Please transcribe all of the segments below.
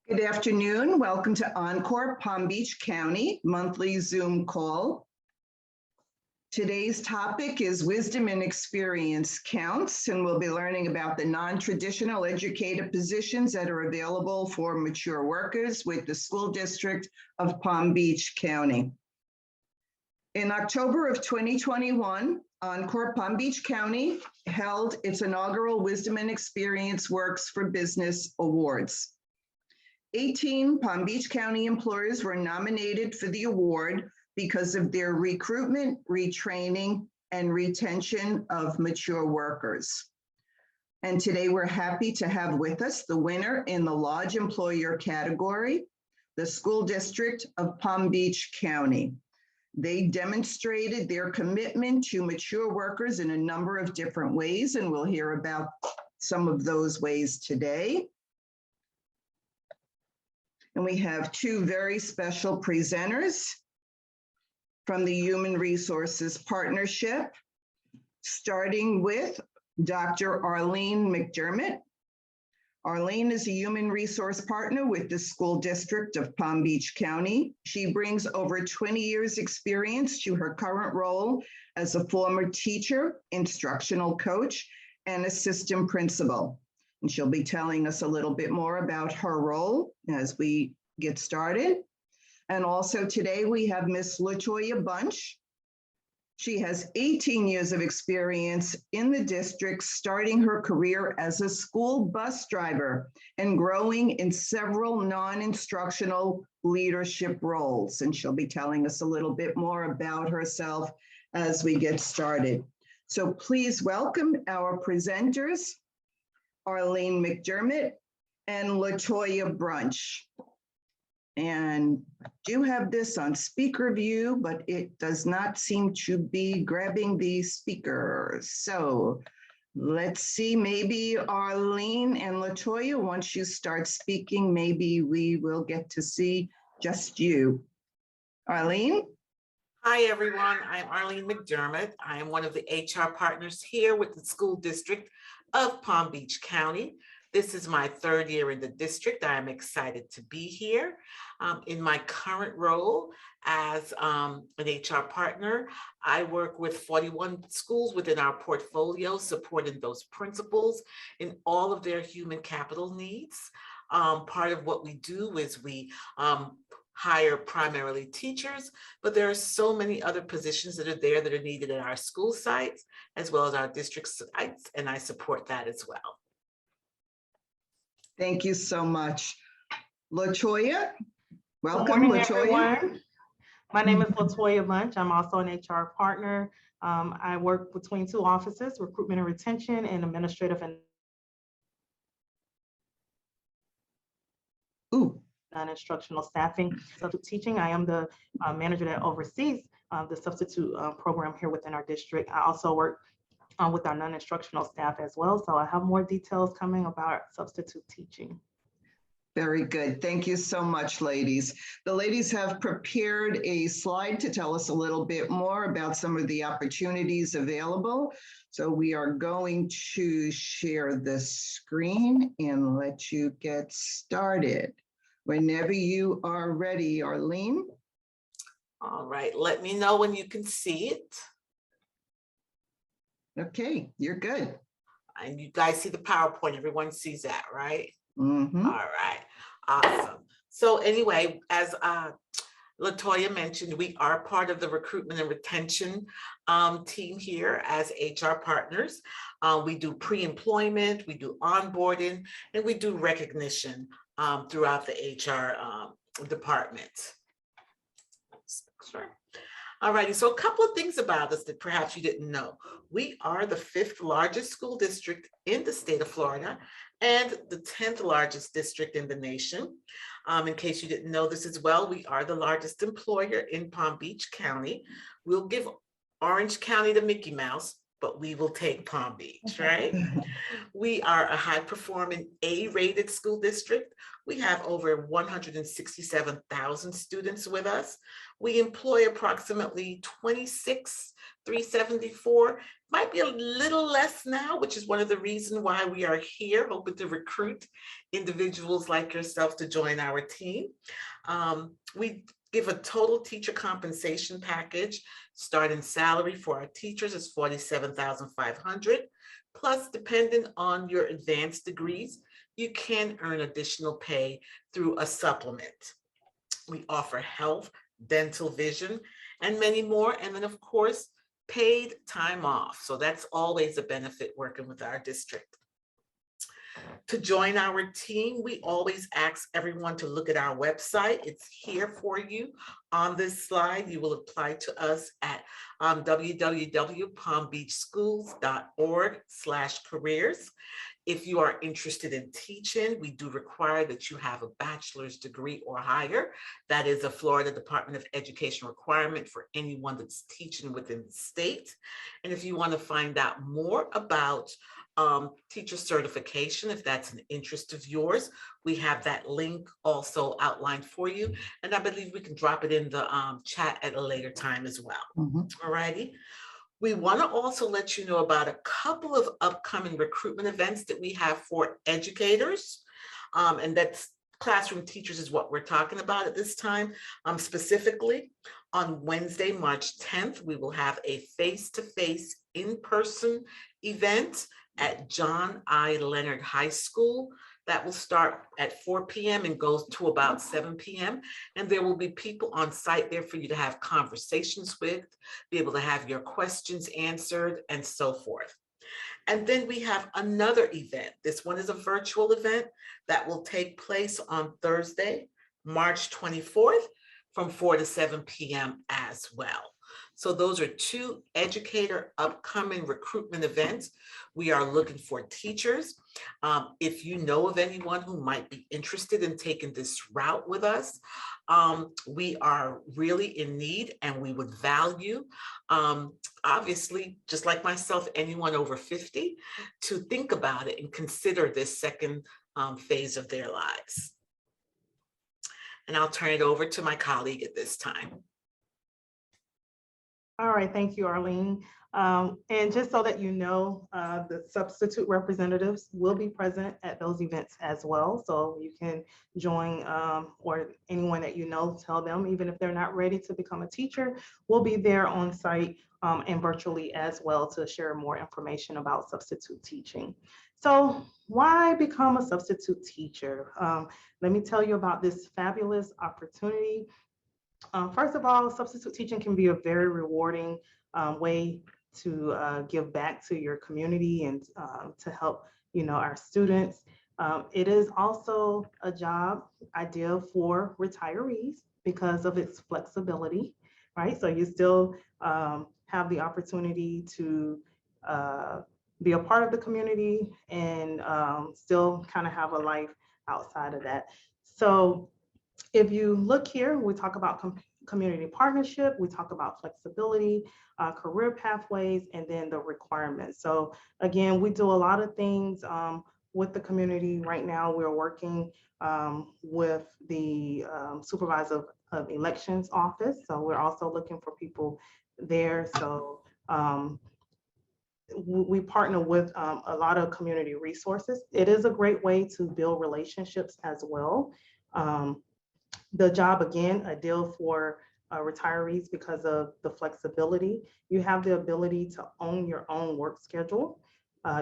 Good afternoon. Welcome to Encore, Palm Beach County monthly Zoom call. Today's topic is wisdom and experience counts, and we'll be learning about the non-traditional educator positions that are available for mature workers with the school district of Palm Beach County. In October of 2021, Encore Palm Beach County held its inaugural Wisdom and Experience Works for Business Awards. 18 Palm Beach County employers were nominated for the award because of their recruitment, retraining, and retention of mature workers. And today we're happy to have with us the winner in the large employer category, the School District of Palm Beach County. They demonstrated their commitment to mature workers in a number of different ways, and we'll hear about some of those ways today. And we have two very special presenters from the Human Resources Partnership, starting with Dr. Arlene McDermott. Arlene is a human resource partner with the School District of Palm Beach County. She brings over 20 years experience to her current role as a former teacher, instructional coach, and assistant principal. And she'll be telling us a little bit more about her role as we get started. And also today we have Miss Latoya Lunch. She has 18 years of experience in the district, starting her career as a school bus driver and growing in several non-instructional leadership roles. And she'll be telling us a little bit more about herself as we get started. So please welcome our presenters, Arlene McDermott and Latoya Lunch. And I do have this on speaker view, but it does not seem to be grabbing the speaker. So let's see, maybe Arlene and Latoya, once you start speaking, maybe we will get to see just you. Arlene? Hi, everyone. I'm Arlene McDermott. I am one of the HR partners here with the School District of Palm Beach County. This is my third year in the district. I am excited to be here. In my current role as an HR partner, I work with 41 schools within our portfolio, supporting those principals in all of their human capital needs. Part of what we do is we hire primarily teachers, but there are so many other positions that are there that are needed at our school sites, as well as our district sites, and I support that as well. Thank you so much. Latoya, welcome. Good morning, Latoya. everyone. My name is Latoya Lunch. I'm also an HR partner. I work between two offices, recruitment and retention, and administrative and non-instructional staffing. Substitute teaching, I am the manager that oversees the substitute program here within our district. I also work with our non-instructional staff as well. So I have more details coming about substitute teaching. Very good. Thank you so much, ladies. The ladies have prepared a slide to tell us a little bit more about some of the opportunities available. So we are going to share the screen and let you get started. Whenever you are ready, Arlene. All right, let me know when you can see it. Okay, you're good. And you guys see the PowerPoint, everyone sees that, right? Mm-hmm. All right, awesome. So anyway, as Latoya mentioned, we are part of the recruitment and retention team here as HR partners. We do pre-employment, we do onboarding, and we do recognition throughout the HR department. Sure. All righty, so a couple of things about us that perhaps you didn't know. We are the 5th largest school district in the state of Florida and the 10th largest district in the nation. In case you didn't know this as well, we are the largest employer in Palm Beach County. We'll give Orange County to Mickey Mouse, but we will take Palm Beach, right? We are a high-performing A-rated school district. We have over 167,000 students with us. We employ approximately 26,374. Might be a little less now, which is one of the reasons why we are here, hoping to recruit individuals like yourself to join our team. We give a total teacher compensation package. Starting salary for our teachers is $47,500. Plus, depending on your advanced degrees, you can earn additional pay through a supplement. We offer health, dental, vision, and many more. And then, of course, paid time off. So that's always a benefit working with our district. To join our team, we always ask everyone to look at our website. It's here for you on this slide. You will apply to us at www.palmbeachschools.org/careers. If you are interested in teaching, we do require that you have a bachelor's degree or higher. That is a Florida Department of Education requirement for anyone that's teaching within the state. And if you want to find out more about teacher certification, if that's an interest of yours, we have that link also outlined for you. And I believe we can drop it in the chat at a later time as well. All righty. We want to also let you know about a couple of upcoming recruitment events that we have for educators. And that's classroom teachers is what we're talking about at this time. Specifically, on Wednesday, March 10th, we will have a face-to-face in-person event at John I. Leonard High School. That will start at 4 p.m. and goes to about 7 p.m. And there will be people on site there for you to have conversations with, be able to have your questions answered, and so forth. And then we have another event. This one is a virtual event that will take place on Thursday, March 24th from 4 to 7 p.m. as well. So those are two educator upcoming recruitment events. We are looking for teachers. If you know of anyone who might be interested in taking this route with us, we are really in need and we would value, obviously, just like myself, anyone over 50, to think about it and consider this second phase of their lives. And I'll turn it over to my colleague at this time. All right, thank you, Arlene. And just so that you know, the substitute representatives will be present at those events as well. So you can join, or anyone that you know, tell them, even if they're not ready to become a teacher, we'll be there on site and virtually as well to share more information about substitute teaching. So why become a substitute teacher? Let me tell you about this fabulous opportunity. First of all, substitute teaching can be a very rewarding way to give back to your community and to help, our students. It is also a job ideal for retirees because of its flexibility, right? So you still have the opportunity to be a part of the community and still kind of have a life outside of that. So if you look here, we talk about community partnership, we talk about flexibility, career pathways, and then the requirements. So again, we do a lot of things with the community. Right now, we're working with the supervisor of elections office. So we're also looking for people there. So we partner with a lot of community resources. It is a great way to build relationships as well. The job, again, ideal for retirees because of the flexibility. You have the ability to own your own work schedule.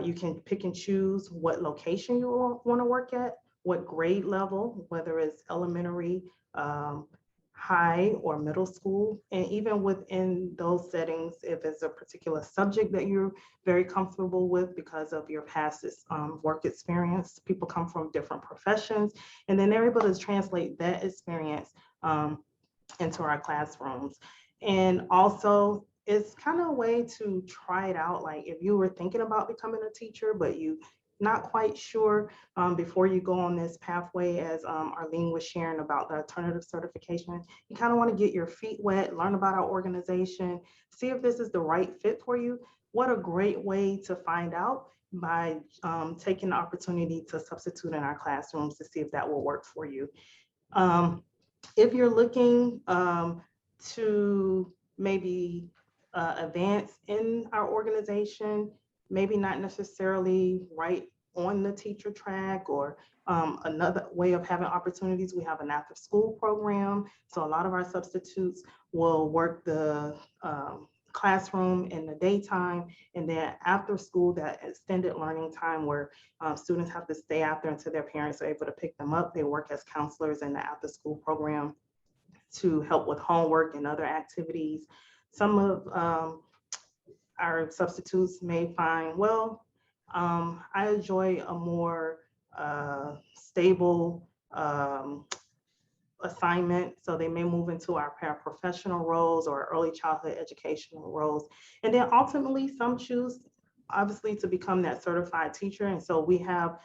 You can pick and choose what location you want to work at, what grade level, whether it's elementary, high, or middle school. And even within those settings, if it's a particular subject that you're very comfortable with because of your past work experience, people come from different professions, and then they're able to translate that experience into our classrooms. And also, it's kind of a way to try it out. Like if you were thinking about becoming a teacher, but you not quite sure before you go on this pathway, as Arlene was sharing about the alternative certification, you kind of want to get your feet wet, learn about our organization, see if this is the right fit for you. what a great way to find out by taking the opportunity to substitute in our classrooms to see if that will work for you. If you're looking to maybe advance in our organization, maybe not necessarily right on the teacher track, or another way of having opportunities, we have an after school program. So a lot of our substitutes will work the classroom in the daytime, and then after school, that extended learning time where students have to stay after until their parents are able to pick them up. They work as counselors in the after school program to help with homework and other activities. Some of our substitutes may find, well, I enjoy a more stable assignment, so they may move into our paraprofessional roles or early childhood educational roles. And then ultimately, some choose obviously to become that certified teacher. And so we have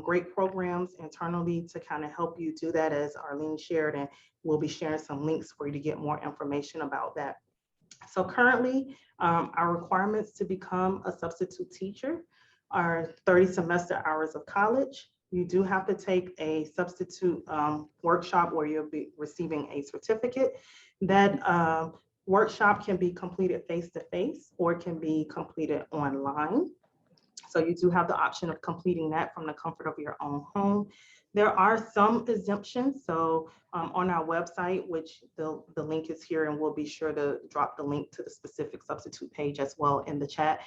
great programs internally to kind of help you do that, as Arlene shared, and we'll be sharing some links for you to get more information about that. So currently, our requirements to become a substitute teacher are 30 semester hours of college. You do have to take a substitute workshop where you'll be receiving a certificate. That workshop can be completed face-to-face or it can be completed online. So you do have the option of completing that from the comfort of your own home. There are some exemptions. So on our website, which the link is here, and we'll be sure to drop the link to the specific substitute page as well in the chat.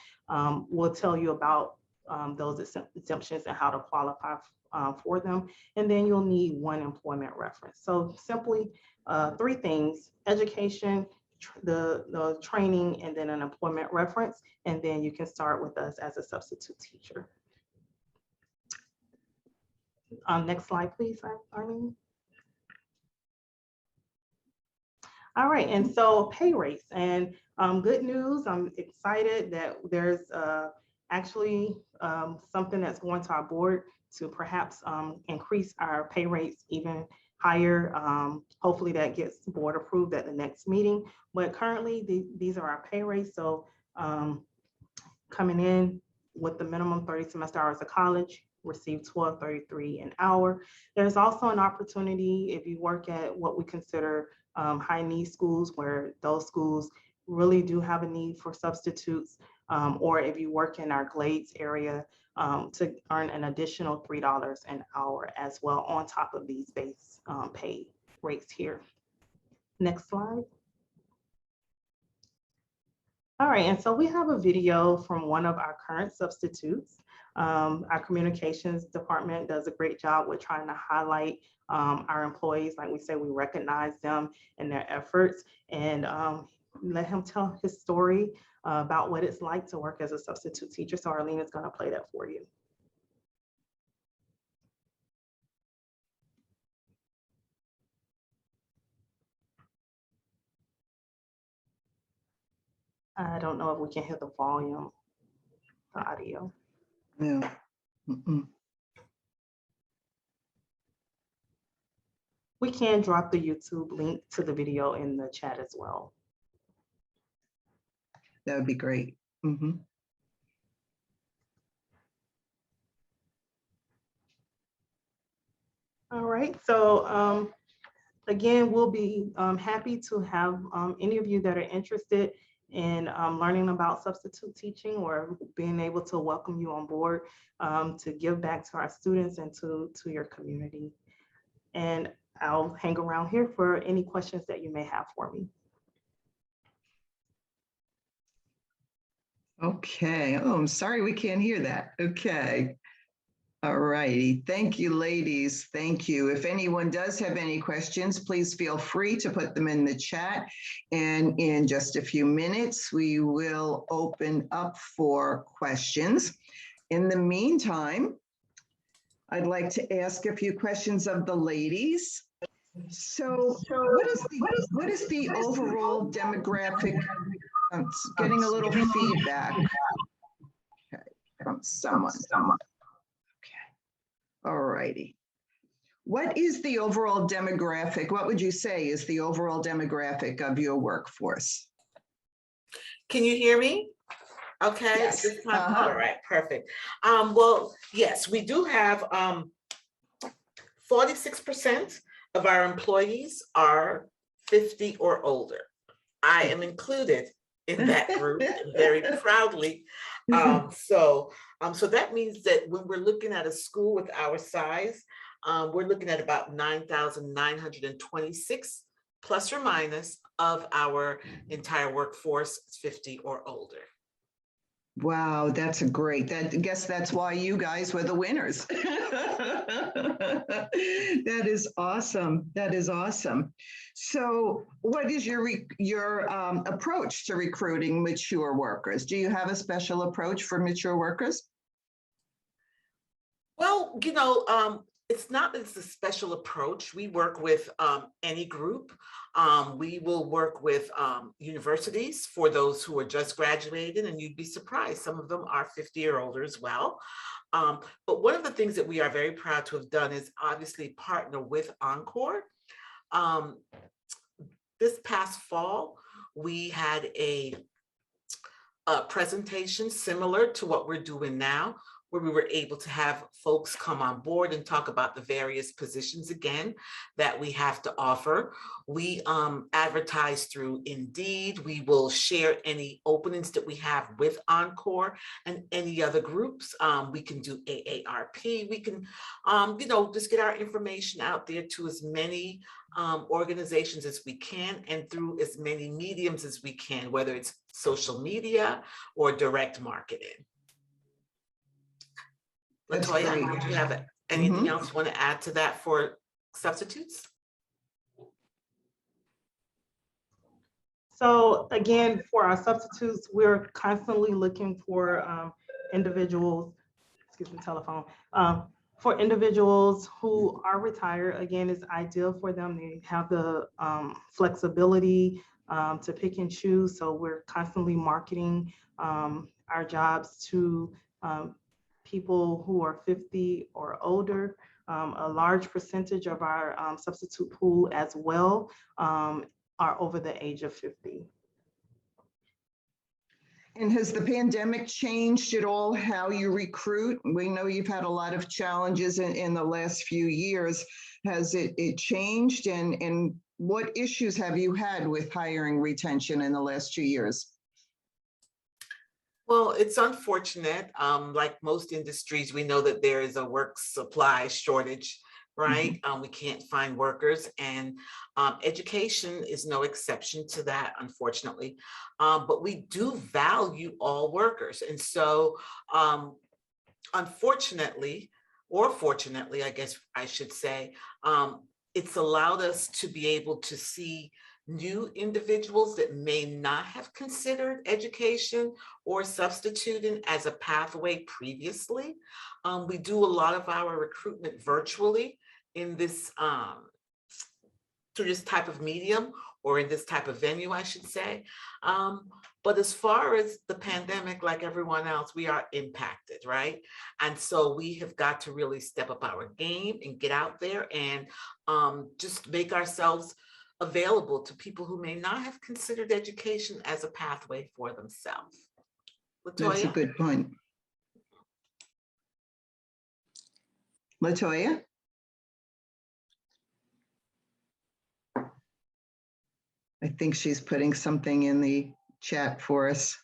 We'll tell you about those exemptions and how to qualify for them. And then you'll need one employment reference. So simply 3 things: education, the training, and then an employment reference. And then you can start with us as a substitute teacher. Next slide, please, Arlene. All right, and so pay rates, and good news, I'm excited that there's actually something that's going to our board to perhaps increase our pay rates even higher. Hopefully that gets board approved at the next meeting. But currently these are our pay rates. So coming in with the minimum 30 semester hours of college, receive $12.33 an hour. There's also an opportunity if you work at what we consider high need schools, where those schools really do have a need for substitutes, or if you work in our Glades area, to earn an additional $3 an hour as well on top of these base pay rates here. Next slide. All right, and so we have a video from one of our current substitutes. Our communications department does a great job with trying to highlight our employees. Like we say, we recognize them and their efforts, and let him tell his story about what it's like to work as a substitute teacher. So Arlene is going to play that for you. I don't know if we can hear the volume, the audio. Yeah. We can drop the YouTube link to the video in the chat as well. That would be great. All right, so again, we'll be happy to have any of you that are interested in learning about substitute teaching, or being able to welcome you on board to give back to our students and to your community. And I'll hang around here for any questions that you may have for me. Okay. Oh, I'm sorry we can't hear that. Okay. All righty. Thank you, ladies. Thank you. If anyone does have any questions, please feel free to put them in the chat. And in just a few minutes, we will open up for questions. In the meantime, I'd like to ask a few questions of the ladies. So what is the overall demographic? I'm getting a little feedback. Okay, from someone. All righty. What is the overall demographic? What would you say is the overall demographic of your workforce? Can you hear me? Okay, Yes. this time, Uh-huh. all right, perfect. Well, yes, we do have 46% of our employees are 50 or older. I am included in that group very proudly. So that means that when we're looking at a school with our size, we're looking at about 9,926 plus or minus of our entire workforce 50 or older. Wow, that's a great, I guess that's why you guys were the winners. That is awesome. That is awesome. So what is your approach to recruiting mature workers? Do you have a special approach for mature workers? Well, it's not that it's a special approach. We work with any group. We will work with universities for those who are just graduated, and you'd be surprised. Some of them are 50 or older as well. But one of the things that we are very proud to have done is obviously partner with Encore. This past fall, we had a presentation similar to what we're doing now, where we were able to have folks come on board and talk about the various positions again that we have to offer. We advertise through Indeed. We will share any openings that we have with Encore and any other groups. We can do AARP. We can, just get our information out there to as many organizations as we can and through as many mediums as we can, whether it's social media or direct marketing. Latoya, do you have anything else you want to add to that for substitutes? So again, for our substitutes, we're constantly looking for individuals, excuse me, telephone, for individuals who are retired. Again, it's ideal for them. They have the flexibility to pick and choose. So we're constantly marketing our jobs to people who are 50 or older. A large percentage of our substitute pool as well are over the age of 50. And has the pandemic changed at all how you recruit? We know you've had a lot of challenges in the last few years. Has it changed? And what issues have you had with hiring retention in the last 2 years? Well, it's unfortunate. Like most industries, we know that there is a work supply shortage, right? We can't find workers, and education is no exception to that, unfortunately. But we do value all workers. And so unfortunately, or fortunately, I guess I should say, it's allowed us to be able to see new individuals that may not have considered education or substituting as a pathway previously. We do a lot of our recruitment virtually in this, through this type of medium, or in this type of venue, I should say. But as far as the pandemic, like everyone else, we are impacted, right? And so we have got to really step up our game and get out there and just make ourselves available to people who may not have considered education as a pathway for themselves. Latoya? That's a good point. Latoya? I think she's putting something in the chat for us.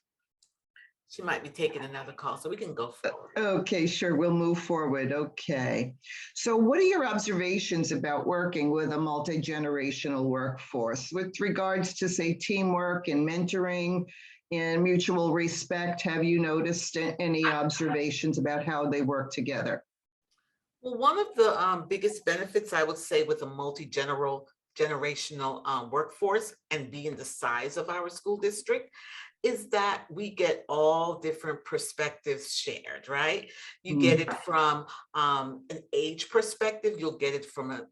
She might be taking another call, so we can go forward. Okay, sure, we'll move forward. Okay. So what are your observations about working with a multi-generational workforce with regards to, say, teamwork and mentoring and mutual respect? Have you noticed any observations about how they work together? Well, one of the biggest benefits, I would say, with a multi-generational workforce and being the size of our school district is that we get all different perspectives shared, right? You get it from an age perspective, you'll get it from an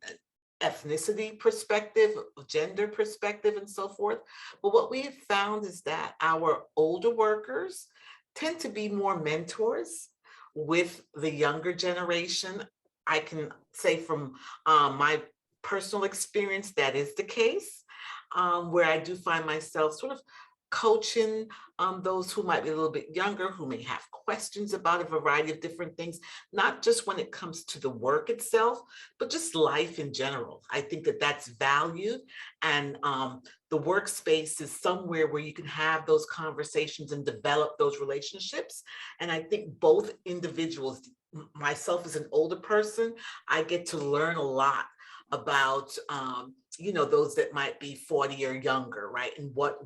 ethnicity perspective, gender perspective, and so forth. But what we have found is that our older workers tend to be more mentors with the younger generation. I can say from my personal experience, that is the case, where I do find myself sort of coaching those who might be a little bit younger, who may have questions about a variety of different things, not just when it comes to the work itself, but just life in general. I think that that's valued, and the workspace is somewhere where you can have those conversations and develop those relationships. And I think both individuals, myself as an older person, I get to learn a lot about those that might be 40 or younger, right? And what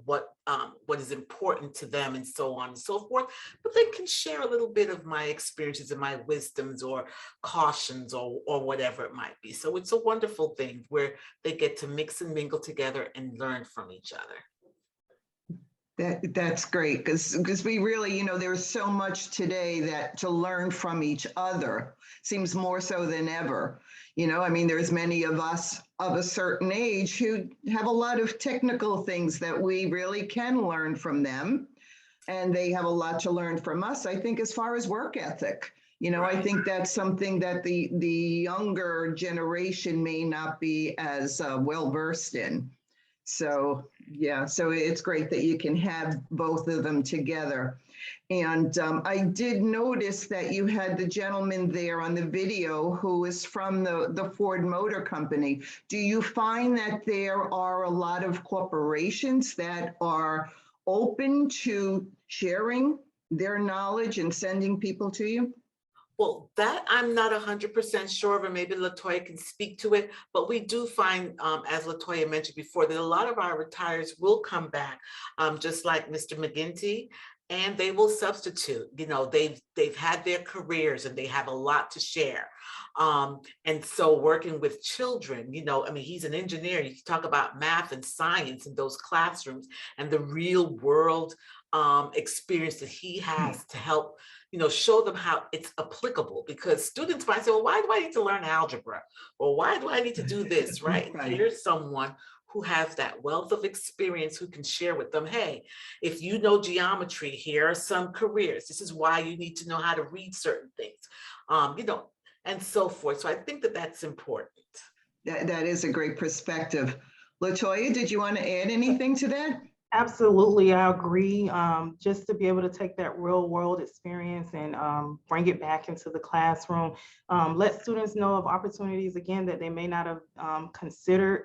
is important to them, and so on and so forth. But they can share a little bit of my experiences and my wisdoms or cautions or whatever it might be. So it's a wonderful thing where they get to mix and mingle together and learn from each other. That's great, because we really, there's so much today that to learn from each other seems more so than ever. There's many of us of a certain age who have a lot of technical things that we really can learn from them. And they have a lot to learn from us, I think, as far as work ethic. I think that's something that the younger generation may not be as well versed in. So, yeah, so it's great that you can have both of them together. And I did notice that you had the gentleman there on the video who is from the Ford Motor Company. Do you find that there are a lot of corporations that are open to sharing their knowledge and sending people to you? Well, that I'm not 100% sure of, and maybe Latoya can speak to it, but we do find, as Latoya mentioned before, that a lot of our retires will come back, just like Mr. McGinty, and they will substitute. They've had their careers and they have a lot to share. And so working with children, he's an engineer. You talk about math and science in those classrooms and the real world experience that he has to help show them how it's applicable, because students might say, well, why do I need to learn algebra? Or why do I need to do this, right? Right. Here's someone who has that wealth of experience who can share with them, hey, if you know geometry, here are some careers. This is why you need to know how to read certain things, and so forth. So I think that that's important. That is a great perspective. Latoya, did you want to add anything to that? Absolutely, I agree. Just to be able to take that real world experience and bring it back into the classroom, let students know of opportunities, again, that they may not have considered.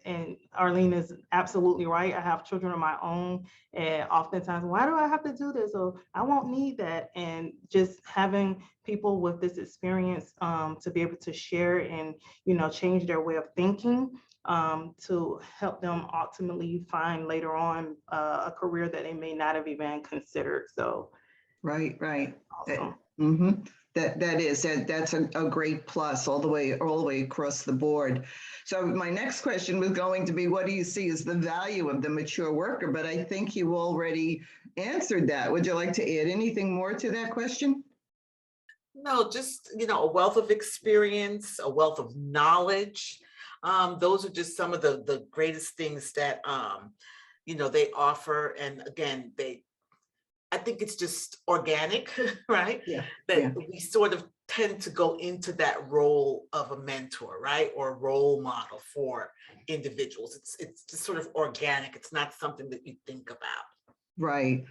And Arlene is absolutely right. I have children of my own, and oftentimes, why do I have to do this? Or I won't need that. And just having people with this experience to be able to share and, change their way of thinking, to help them ultimately find later on a career that they may not have even considered. So, right. awesome. That's a great plus all the way across the board. So my next question was going to be, what do you see as the value of the mature worker? But I think you already answered that. Would you like to add anything more to that question? No, just, a wealth of experience, a wealth of knowledge. Those are just some of the greatest things that, they offer. And again, I think it's just organic, right? Yeah. That we sort of tend to go into that role of a mentor, right? Or role model for individuals. It's just sort of organic. It's not something that you think about. Right.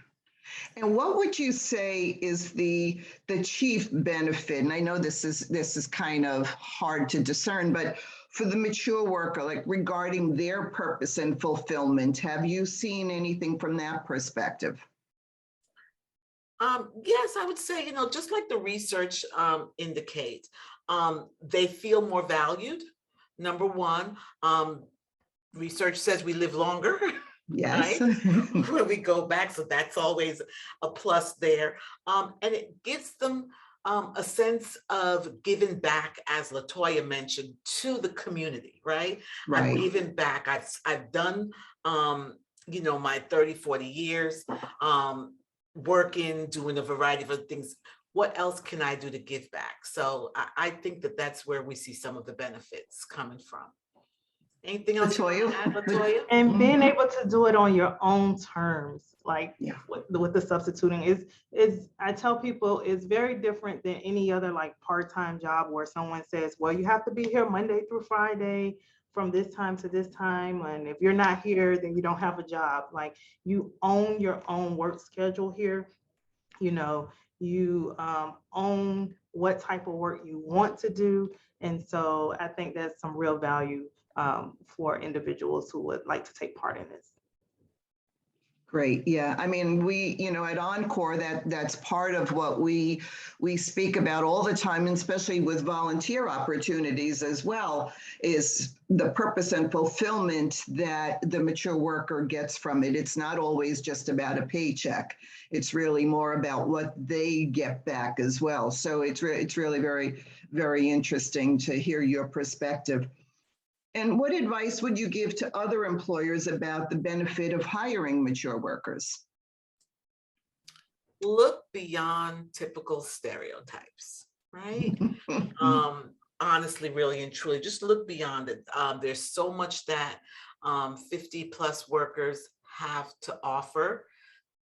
And what would you say is the chief benefit? And I know this is kind of hard to discern, but for the mature worker, like regarding their purpose and fulfillment, have you seen anything from that perspective? Yes, I would say, just like the research indicates, they feel more valued. Number one, research says we live longer. Yes. Right? When we go back, so that's always a plus there. And it gives them a sense of giving back, as Latoya mentioned, to the community, right? Right. I've given back. I've done, my 30, 40 years working, doing a variety of other things. What else can I do to give back? So I think that that's where we see some of the benefits coming from. Anything else you want to add, Latoya? And being able to do it on your own terms, like Yeah. with the substituting is I tell people it's very different than any other like part-time job where someone says, well, you have to be here Monday through Friday, from this time to this time, and if you're not here, then you don't have a job. Like, you own your own work schedule here. You know, you own what type of work you want to do. And so I think there's some real value for individuals who would like to take part in this. Great. Yeah. I mean, we, at Encore, that's part of what we speak about all the time, and especially with volunteer opportunities as well, is the purpose and fulfillment that the mature worker gets from it. It's not always just about a paycheck. It's really more about what they get back as well. So it's really very, very interesting to hear your perspective. And what advice would you give to other employers about the benefit of hiring mature workers? Look beyond typical stereotypes, right? Honestly, really and truly, just look beyond it. There's so much that 50 plus workers have to offer.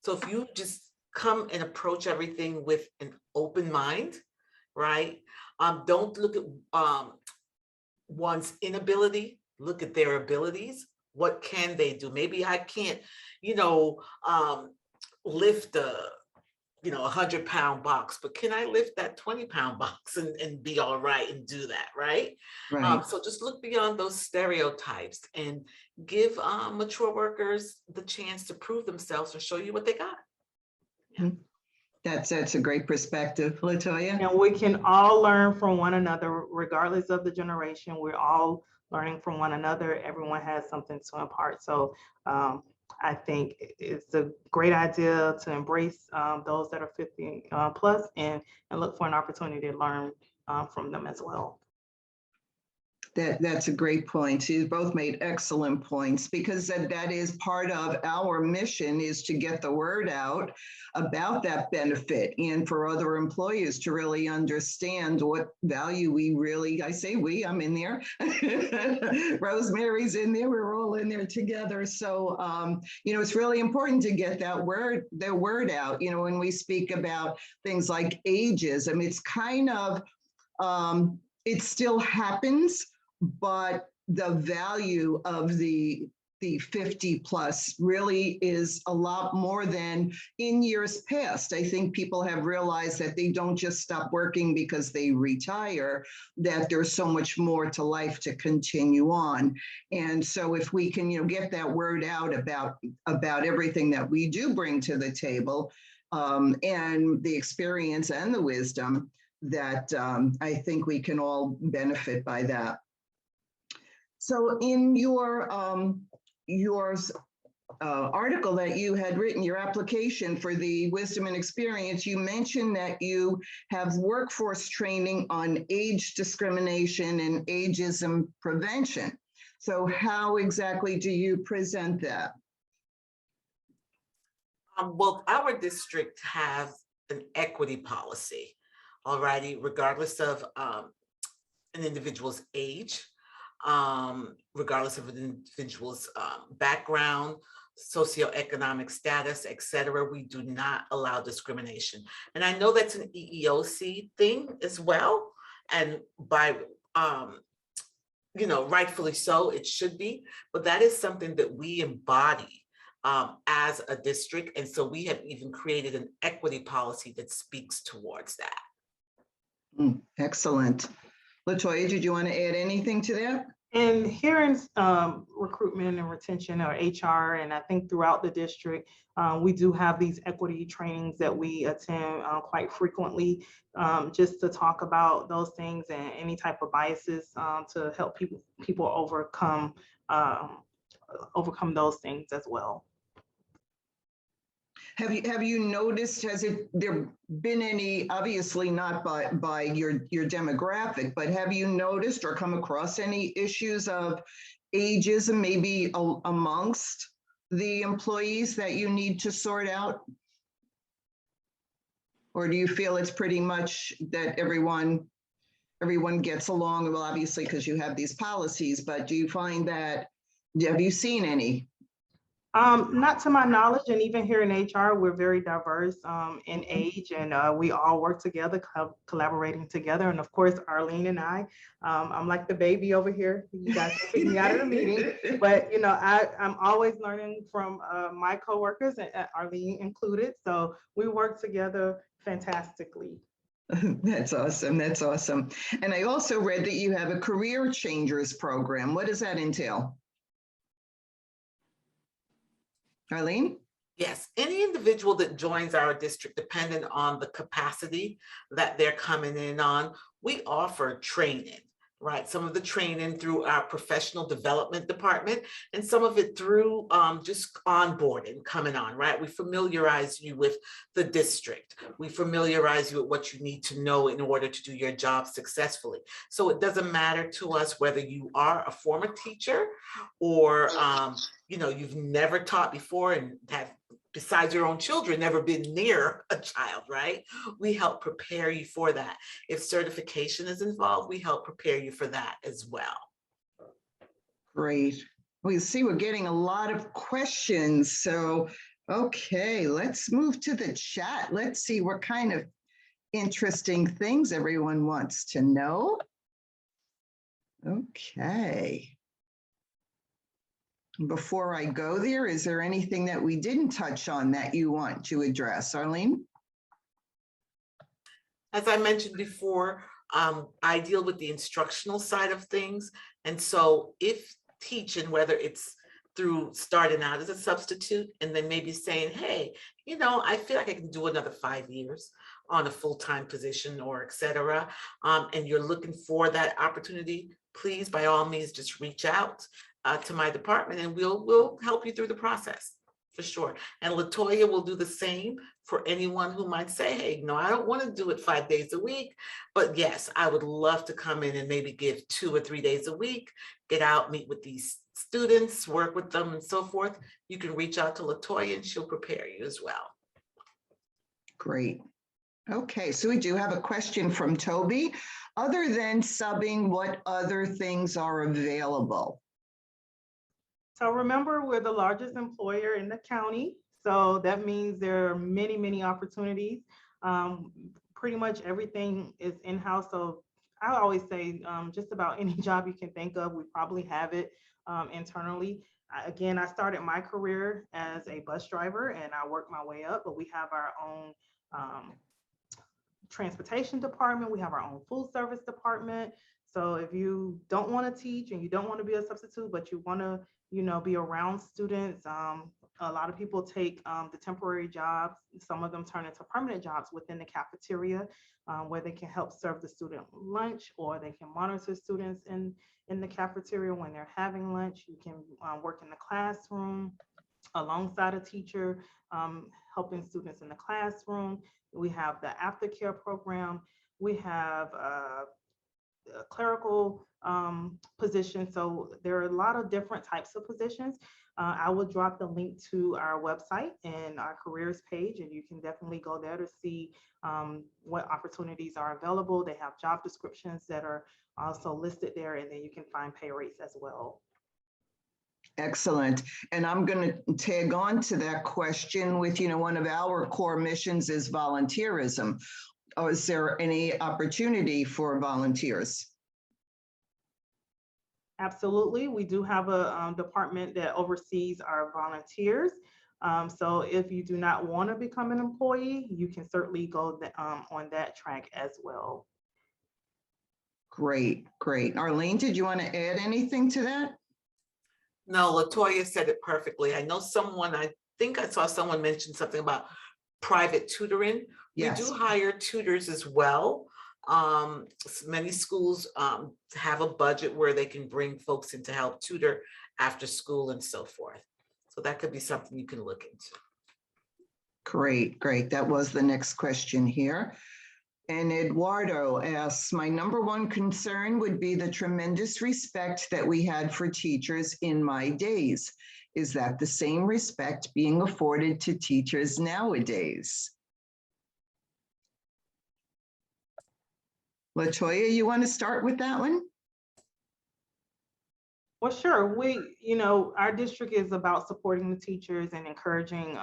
So if you just come and approach everything with an open mind, right? Don't look at one's inability, look at their abilities. What can they do? Maybe I can't, lift a 100-pound box, but can I lift that 20-pound box and be all right and do that, right? Right. So just look beyond those stereotypes and give mature workers the chance to prove themselves and show you what they got. Yeah. That's a great perspective, Latoya. And we can all learn from one another, regardless of the generation. We're all learning from one another. Everyone has something to impart. So I think it's a great idea to embrace those that are 50 plus and look for an opportunity to learn from them as well. That's a great point. You both made excellent points, because that is part of our mission, is to get the word out about that benefit, and for other employers to really understand what value we really, I say we, I'm in there, Rosemary's in there, we're all in there together. So, it's really important to get the word out, when we speak about things like ageism. It's kind of, it still happens, but the value of the 50 plus really is a lot more than in years past. I think people have realized that they don't just stop working because they retire, that there's so much more to life to continue on. And so if we can, get that word out about everything that we do bring to the table, and the experience and the wisdom, that I think we can all benefit by that. So in your article that you had written, your application for the Wisdom and Experience, you mentioned that you have workforce training on age discrimination and ageism prevention. So how exactly do you present that? Well, our district has an equity policy, alrighty, regardless of an individual's age, regardless of an individual's background, socioeconomic status, etc. We do not allow discrimination. And I know that's an EEOC thing as well. And by, rightfully so, it should be, but that is something that we embody as a district. And so we have even created an equity policy that speaks towards that. Excellent. Latoya, did you want to add anything to that? And here in recruitment and retention, or HR, and I think throughout the district, we do have these equity trainings that we attend quite frequently, just to talk about those things and any type of biases to help people overcome those things as well. Have you noticed, has there been any, obviously not by your demographic, but have you noticed or come across any issues of ageism maybe amongst the employees that you need to sort out? Or do you feel it's pretty much that everyone gets along? Well, obviously, because you have these policies, but do you find that, have you seen any? Not to my knowledge, and even here in HR, we're very diverse in age, and we all work together, collaborating together. And of course, Arlene and I'm like the baby over here. You guys can pick me out of the meeting, but you know, I'm always learning from my coworkers, and Arlene included. So we work together fantastically. That's awesome. That's awesome. And I also read that you have a career changers program. What does that entail? Arlene? Yes, any individual that joins our district, depending on the capacity that they're coming in on, we offer training, right? Some of the training through our professional development department, and some of it through just onboarding coming on, right? We familiarize you with the district. We familiarize you with what you need to know in order to do your job successfully. So it doesn't matter to us whether you are a former teacher or you know, you've never taught before and have, besides your own children, never been near a child, right? We help prepare you for that. If certification is involved, we help prepare you for that as well. Great. We see we're getting a lot of questions. So, okay, let's move to the chat. Let's see what kind of interesting things everyone wants to know. Okay. Before I go there, is there anything that we didn't touch on that you want to address, Arlene? As I mentioned before, I deal with the instructional side of things. And so if teaching, whether it's through starting out as a substitute and then maybe saying, hey, you know, I feel like I can do another 5 years on a full-time position or et cetera, and you're looking for that opportunity, please, by all means, just reach out to my department and we'll help you through the process for sure. And Latoya will do the same for anyone who might say, hey, no, I don't want to do it 5 days a week, but yes, I would love to come in and maybe give 2 or 3 days a week, get out, meet with these students, work with them and so forth. You can reach out to Latoya and she'll prepare you as well. Great. Okay, so we do have a question from Toby. Other than subbing, what other things are available? So remember, we're the largest employer in the county. So that means there are many, many opportunities. Pretty much everything is in-house. So I always say just about any job you can think of, we probably have it internally. Again, I started my career as a bus driver and I worked my way up, but we have our own transportation department. We have our own food service department. So if you don't want to teach and you don't want to be a substitute, but you want to, you know, be around students, a lot of people take the temporary jobs. Some of them turn into permanent jobs within the cafeteria where they can help serve the student lunch, or they can monitor students in the cafeteria when they're having lunch. You can work in the classroom alongside a teacher, helping students in the classroom. We have the aftercare program. We have a clerical position. So there are a lot of different types of positions. I will drop the link to our website and our careers page, and you can definitely go there to see what opportunities are available. They have job descriptions that are also listed there, and then you can find pay rates as well. Excellent. And I'm going to tag on to that question with, you know, one of our core missions is volunteerism. Or is there any opportunity for volunteers? Absolutely. We do have a department that oversees our volunteers. So if you do not want to become an employee, you can certainly go on that track as well. Great, great. Arlene, did you want to add anything to that? No, Latoya said it perfectly. I know someone, I think I saw someone mention something about private tutoring. Yes. We do hire tutors as well. Many schools have a budget where they can bring folks in to help tutor after school and so forth. So that could be something you can look into. Great, great. That was the next question here. And Eduardo asks, my number one concern would be the tremendous respect that we had for teachers in my days. Is that the same respect being afforded to teachers nowadays? Latoya, you want to start with that one? Well, sure. Our district is about supporting the teachers and encouraging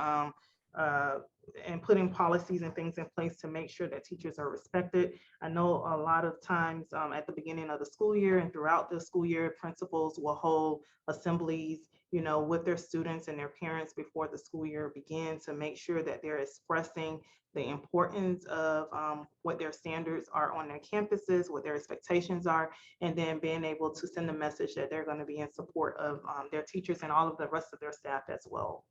and putting policies and things in place to make sure that teachers are respected. I know a lot of times at the beginning of the school year and throughout the school year, principals will hold assemblies, with their students and their parents before the school year begins to make sure that they're expressing the importance of what their standards are on their campuses, what their expectations are, and then being able to send a message that they're going to be in support of their teachers and all of the rest of their staff as well.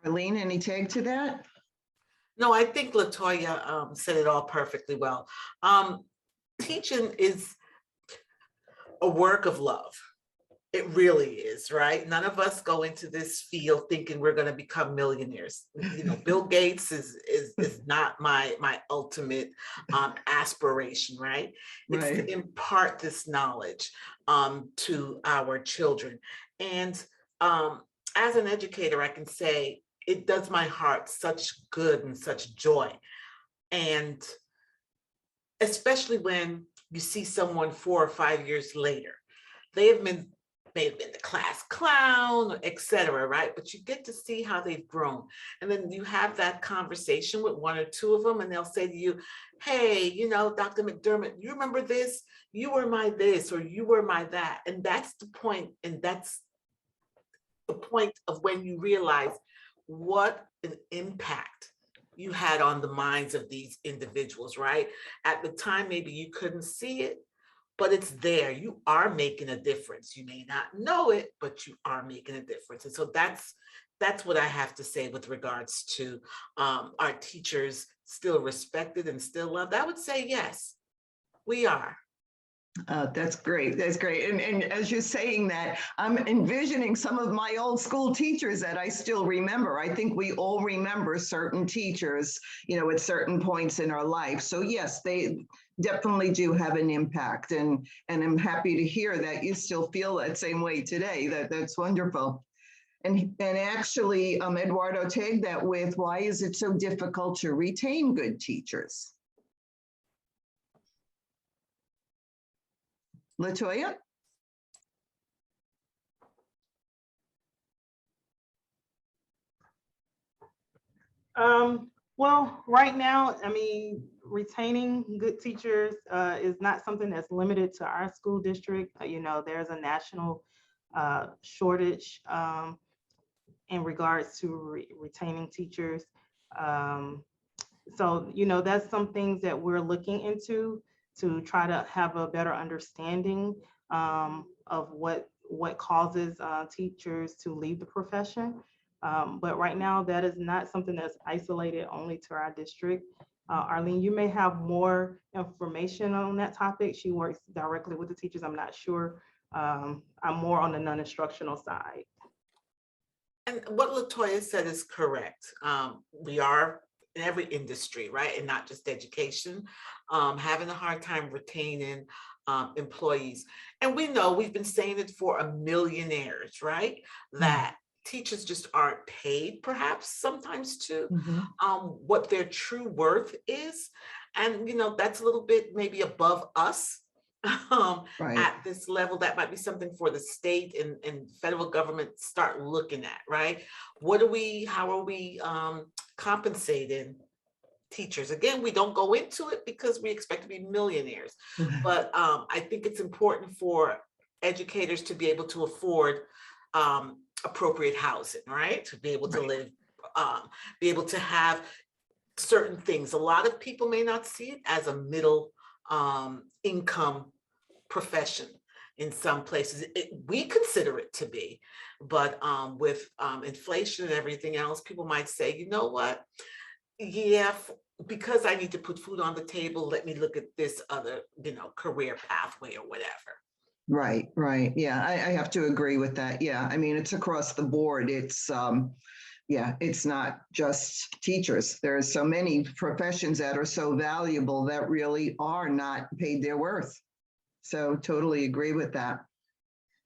Arlene, any tag to that? No, I think Latoya said it all perfectly well. Teaching is a work of love. It really is, right? None of us go into this field thinking we're going to become millionaires. Bill Gates is not my ultimate aspiration, right? It's Right. to impart this knowledge to our children. And as an educator, I can say it does my heart such good and such joy. And especially when you see someone 4 or 5 years later, may have been the class clown, etc., right? But you get to see how they've grown. And then you have that conversation with 1 or 2 of them, and they'll say to you, hey, Dr. McDermott, you remember this? You were my this, or you were my that. And that's the point. And that's the point of when you realize what an impact you had on the minds of these individuals, right? At the time, maybe you couldn't see it, but it's there. You are making a difference. You may not know it, but you are making a difference. And so that's what I have to say with regards to our teachers still respected and still loved. I would say, yes, we are. That's great. That's great. And as you're saying that, I'm envisioning some of my old school teachers that I still remember. I think we all remember certain teachers, at certain points in our life. So yes, they definitely do have an impact. And I'm happy to hear that you still feel that same way today. That's wonderful. And actually, Eduardo tagged that with, why is it so difficult to retain good teachers? Latoya? Well, right now, retaining good teachers is not something that's limited to our school district. There's a national shortage in regards to retaining teachers. So, that's some things that we're looking into to try to have a better understanding of what causes teachers to leave the profession. But right now, that is not something that's isolated only to our district. Arlene, you may have more information on that topic. She works directly with the teachers. I'm not sure. I'm more on the non-instructional side. And what Latoya said is correct. We are in every industry, right? And not just education, having a hard time retaining employees. And we know, we've been saying it for a million years, right? That teachers just aren't paid, perhaps sometimes too, what their true worth is. And, that's a little bit maybe above us. Right. At this level, that might be something for the state and federal government start looking at, right? How are we compensating teachers? Again, we don't go into it because we expect to be millionaires, but I think it's important for educators to be able to afford appropriate housing, right? To be able to live, be able to have certain things. A lot of people may not see it as a middle income profession. In some places, we consider it to be, but with inflation and everything else, people might say, you know what? Yeah, because I need to put food on the table, let me look at this other, career pathway or whatever. Right. Yeah, I have to agree with that. Yeah, it's across the board. It's it's not just teachers. There are so many professions that are so valuable that really are not paid their worth. So totally agree with that.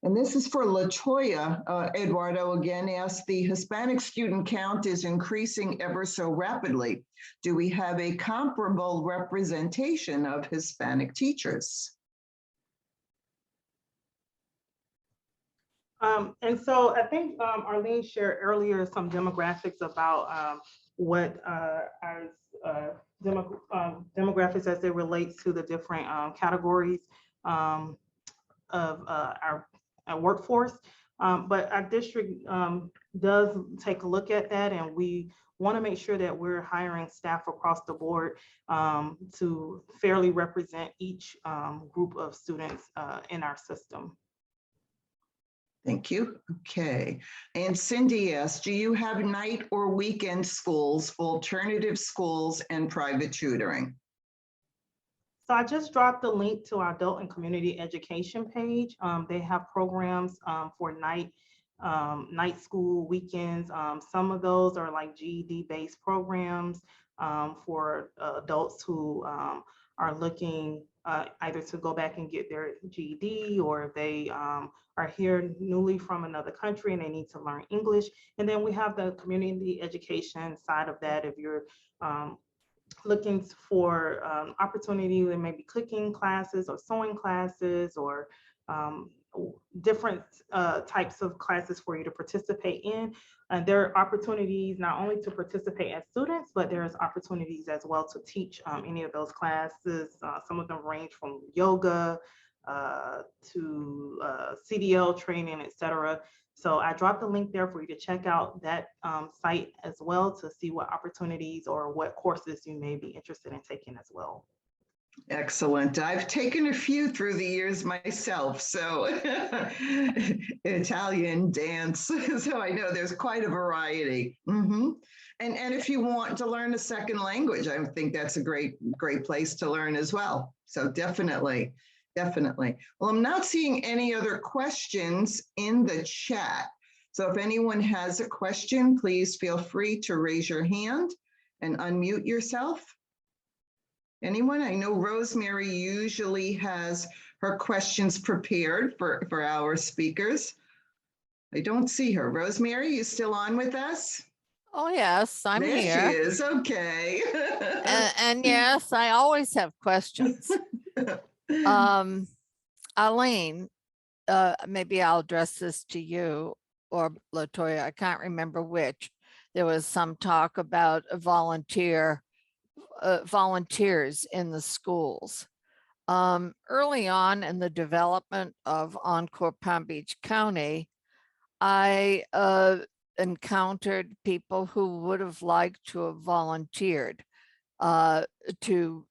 And this is for Latoya. Eduardo again asked, the Hispanic student count is increasing ever so rapidly. Do we have a comparable representation of Hispanic teachers? And so I think Arlene shared earlier some demographics about what our demographics as they relate to the different categories of our workforce. But our district does take a look at that, and we want to make sure that we're hiring staff across the board to fairly represent each group of students in our system. Thank you. Okay. And Cindy asked, do you have night or weekend schools, alternative schools, and private tutoring? So I just dropped the link to our adult and community education page. They have programs for night school, weekends. Some of those are like GED-based programs for adults who are looking either to go back and get their GED, or if they are here newly from another country and they need to learn English. And then we have the community education side of that. If you're looking for opportunity with maybe cooking classes or sewing classes, or different types of classes for you to participate in. And there are opportunities not only to participate as students, but there's opportunities as well to teach any of those classes. Some of them range from yoga to CDL training, etc. So I dropped the link there for you to check out that site as well to see what opportunities or what courses you may be interested in taking as well. Excellent. I've taken a few through the years myself, so Italian, dance, so I know there's quite a variety. And if you want to learn a second language, I think that's a great place to learn as well. So definitely. Well, I'm not seeing any other questions in the chat. So if anyone has a question, please feel free to raise your hand and unmute yourself. Anyone? I know Rosemary usually has her questions prepared for our speakers. I don't see her. Rosemary, you still on with us? Oh, yes, I'm there here. She is. Okay. And yes, I always have questions. Arlene, maybe I'll address this to you or Latoya, I can't remember which. There was some talk about volunteers in the schools. Early on in the development of Encore Palm Beach County, I encountered people who would have liked to have volunteered to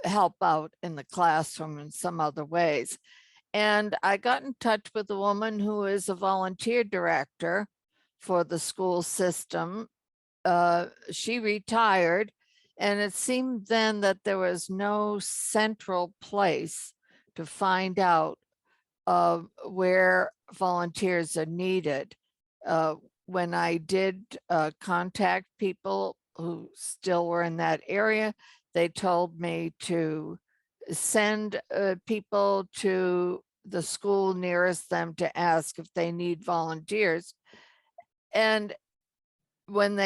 help out in the classroom in some other ways. And I got in touch with a woman who is a volunteer director for the school system. She retired, and it seemed then that there was no central place to find out where volunteers are needed. When I did contact people who still were in that area, they told me to send people to the school nearest them to ask if they need volunteers. And when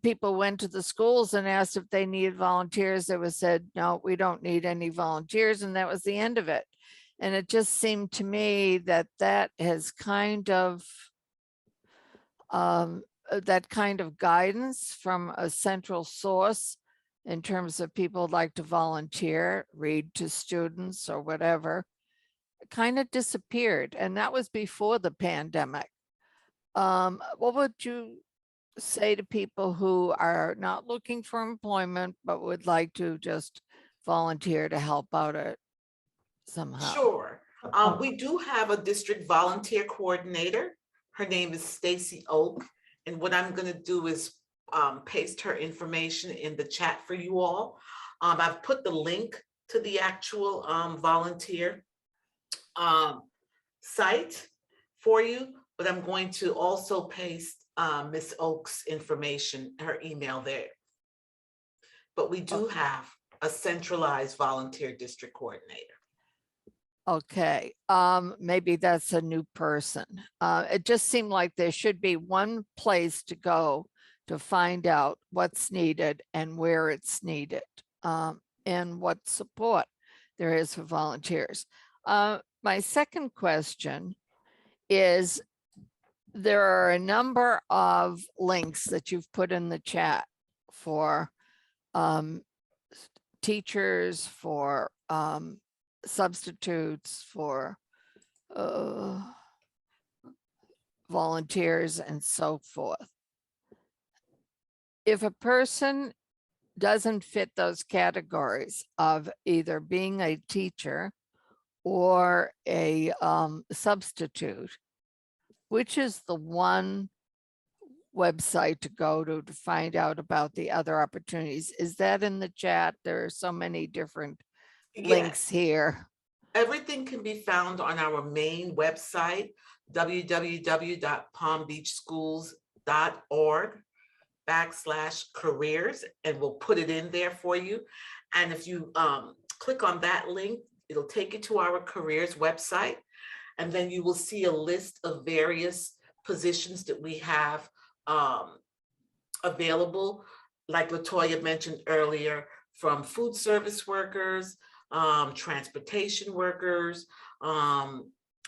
people went to the schools and asked if they needed volunteers, it was said, no, we don't need any volunteers. And that was the end of it. And it just seemed to me that that has kind of that kind of guidance from a central source in terms of people like to volunteer, read to students or whatever, kind of disappeared. And that was before the pandemic. What would you say to people who are not looking for employment, but would like to just volunteer to help out at somehow? Sure. We do have a district volunteer coordinator. Her name is Stacy Oak. And what I'm going to do is paste her information in the chat for you all. I've put the link to the actual volunteer site for you, but I'm going to also paste Ms. Oak's information, her email there. But we do have a centralized volunteer district coordinator. Okay, maybe that's a new person. It just seemed like there should be one place to go to find out what's needed and where it's needed, and what support there is for volunteers. My second question is, there are a number of links that you've put in the chat for teachers, for substitutes, for volunteers, and so forth. If a person doesn't fit those categories of either being a teacher or a substitute, which is the one website to go to find out about the other opportunities? Is that in the chat? There are so many different links here. Everything can be found on our main website, www.palmbeachschools.org/careers, and we'll put it in there for you. And if you click on that link, it'll take you to our careers website, and then you will see a list of various positions that we have available, like Latoya mentioned earlier, from food service workers, transportation workers,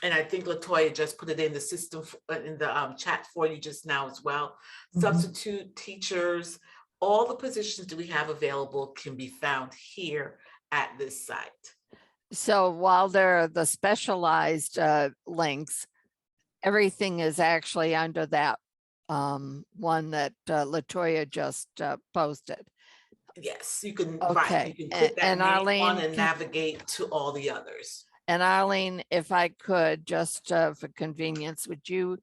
and I think Latoya just put it in the system, in the chat for you just now as well. Substitute teachers, all the positions that we have available can be found here at this site. So while there are the specialized links, everything is actually under that one that Latoya just posted. Yes, you can, okay. Right, you can click that and main Arlene, one and navigate to all the others. And Arlene, if I could, just for convenience, would you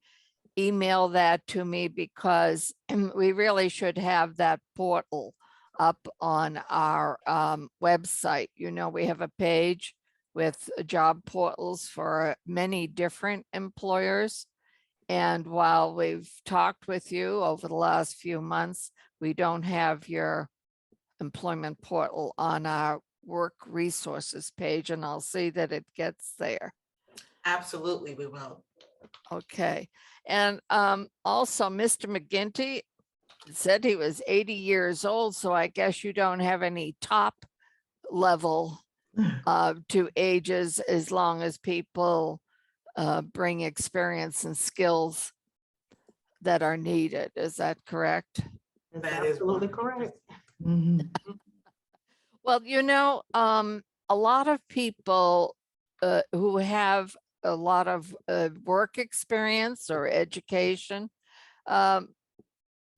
email that to me? Because we really should have that portal up on our website. You know, we have a page with job portals for many different employers. And while we've talked with you over the last few months, we don't have your employment portal on our work resources page, and I'll see that it gets there. Absolutely, we will. Okay. And also Mr. McGinty said he was 80 years old, so I guess you don't have any top level to ages, as long as people bring experience and skills that are needed. Is that correct? That's absolutely correct. Well, you know, a lot of people who have a lot of work experience or education, and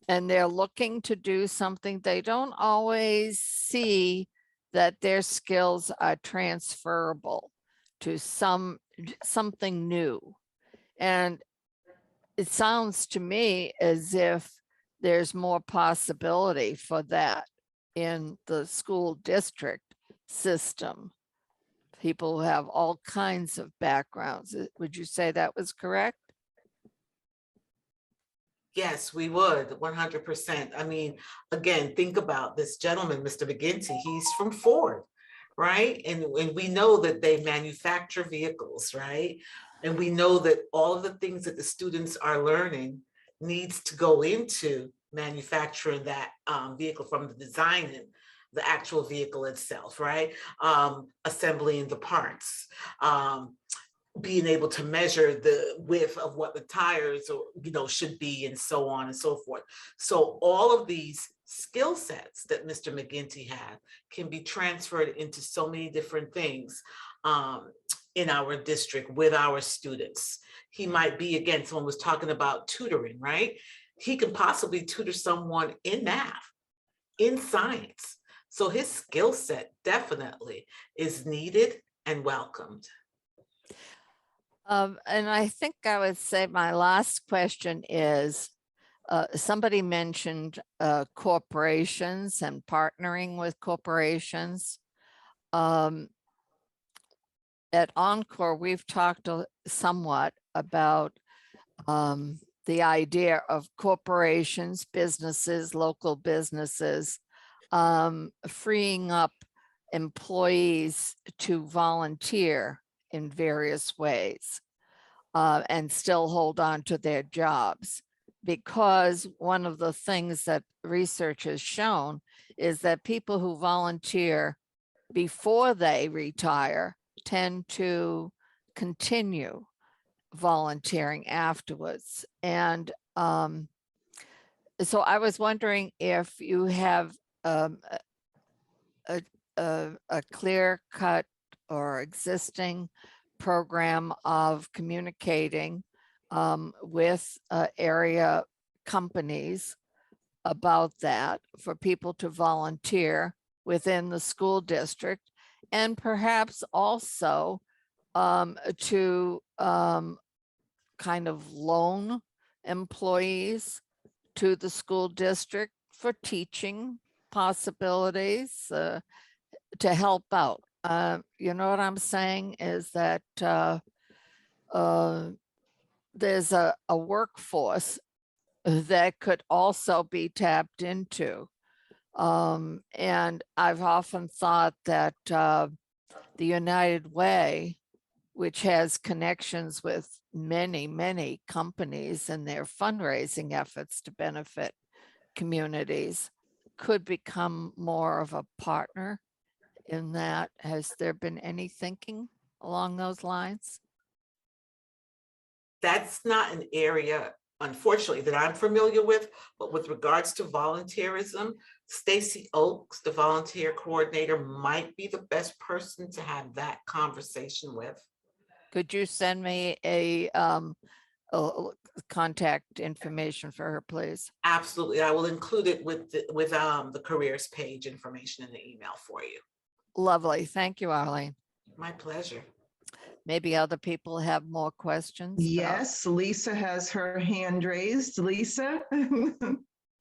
they're looking to do something, they don't always see that their skills are transferable to something new. And it sounds to me as if there's more possibility for that in the school district system. People who have all kinds of backgrounds. Would you say that was correct? Yes, we would, 100%. I mean, again, think about this gentleman, Mr. McGinty, he's from Ford, right? And we know that they manufacture vehicles, right? And we know that all of the things that the students are learning needs to go into manufacturing that vehicle, from the designing the actual vehicle itself, right? Assembling the parts, being able to measure the width of what the tires, or should be, and so on and so forth. So all of these skill sets that Mr. McGinty had can be transferred into so many different things in our district with our students. He might be, again, someone was talking about tutoring, right? He can possibly tutor someone in math, in science. So his skill set definitely is needed and welcomed. And I think I would say my last question is, somebody mentioned corporations and partnering with corporations. At Encore, we've talked somewhat about the idea of corporations, businesses, local businesses, freeing up employees to volunteer in various ways and still hold on to their jobs. Because one of the things that research has shown is that people who volunteer before they retire tend to continue volunteering afterwards. And so I was wondering if you have a clear cut or existing program of communicating with area companies about that for people to volunteer within the school district, and perhaps also to kind of loan employees to the school district for teaching possibilities to help out. You know what I'm saying is that there's a workforce that could also be tapped into. And I've often thought that the United Way, which has connections with many, many companies and their fundraising efforts to benefit communities, could become more of a partner in that. Has there been any thinking along those lines? That's not an area, unfortunately, that I'm familiar with, but with regards to volunteerism, Stacy Oakes, the volunteer coordinator, might be the best person to have that conversation with. Could you send me a contact information for her, please? Absolutely. I will include it with the careers page information in the email for you. Lovely. Thank you, Arlene. My pleasure. Maybe other people have more questions. Yes, Lisa has her hand raised. Lisa?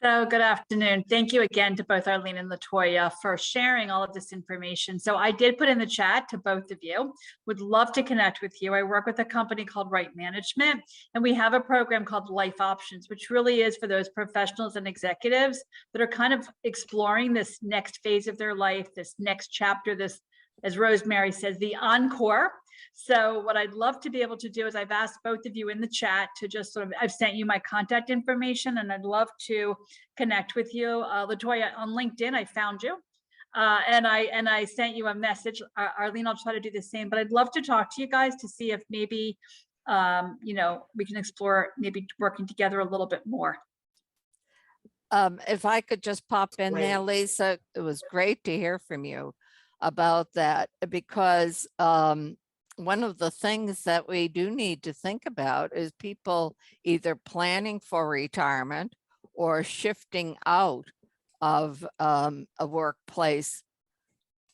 So good afternoon. Thank you again to both Arlene and Latoya for sharing all of this information. So I did put in the chat to both of you. Would love to connect with you. I work with a company called Right Management, and we have a program called Life Options, which really is for those professionals and executives that are kind of exploring this next phase of their life, this next chapter, this, as Rosemary says, the encore. So what I'd love to be able to do is I've asked both of you in the chat to just sort of, I've sent you my contact information, and I'd love to connect with you. Latoya, on LinkedIn, I found you. And I sent you a message. Arlene, I'll try to do the same, but I'd love to talk to you guys to see if maybe, you know, we can explore maybe working together a little bit more. If I could just pop in there, Lisa, it was great to hear from you about that, because one of the things that we do need to think about is people either planning for retirement or shifting out of a workplace.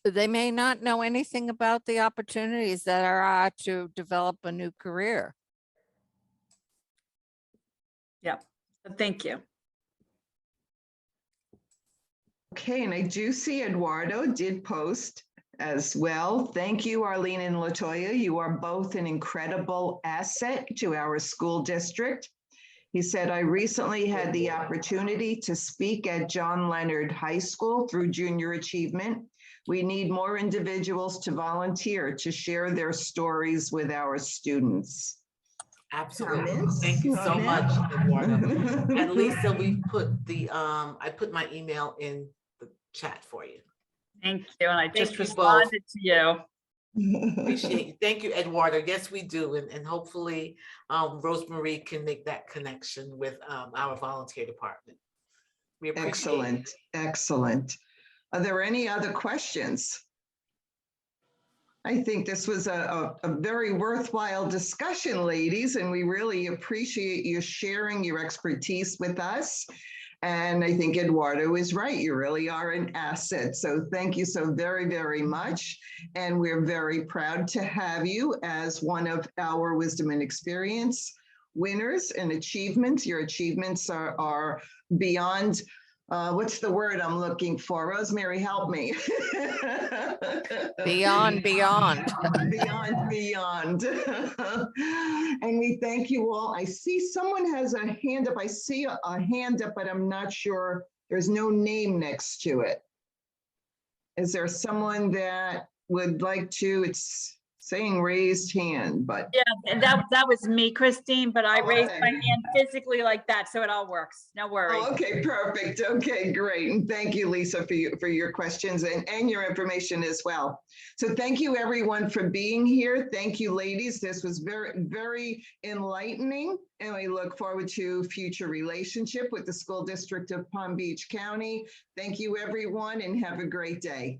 They may not know anything about the opportunities that are to develop a new career. Yeah, thank you. Okay, and I do see Eduardo did post as well. Thank you, Arlene and Latoya. You are both an incredible asset to our school district. He said, I recently had the opportunity to speak at John Leonard High School through Junior Achievement. We need more individuals to volunteer to share their stories with our students. Absolutely. Comments? Thank you so Okay. much, Eduardo. And Lisa, we put the, I put my email in the chat for you. Thank you. And I Thank just you responded to you. Appreciate you. Thank you, Eduardo. Yes, we do. And hopefully Rosemary can make that connection with our volunteer department. We appreciate Excellent, excellent. Are there any other questions? I think this was a very worthwhile discussion, ladies, and we really appreciate you sharing your expertise with us. And I think Eduardo is right. You really are an asset. So thank you so very, very much. And we're very proud to have you as one of our Wisdom and Experience winners and achievements. Your achievements are beyond, what's the word I'm looking for? Rosemary, help me. Beyond. Beyond. And we thank you all. I see someone has a hand up. I see a hand up, but I'm not sure. There's no name next to it. Is there someone that would like to? It's saying raised hand, but Yeah, and that was me, Christine, but I Oh, raised okay. my hand physically like that, so it all works. No worries. oh, okay, perfect. Okay, great. And thank you, Lisa, for your questions and your information as well. So thank you everyone for being here. Thank you, ladies. This was very, very enlightening. And we look forward to future relationship with the School District of Palm Beach County. Thank you, everyone, and have a great day.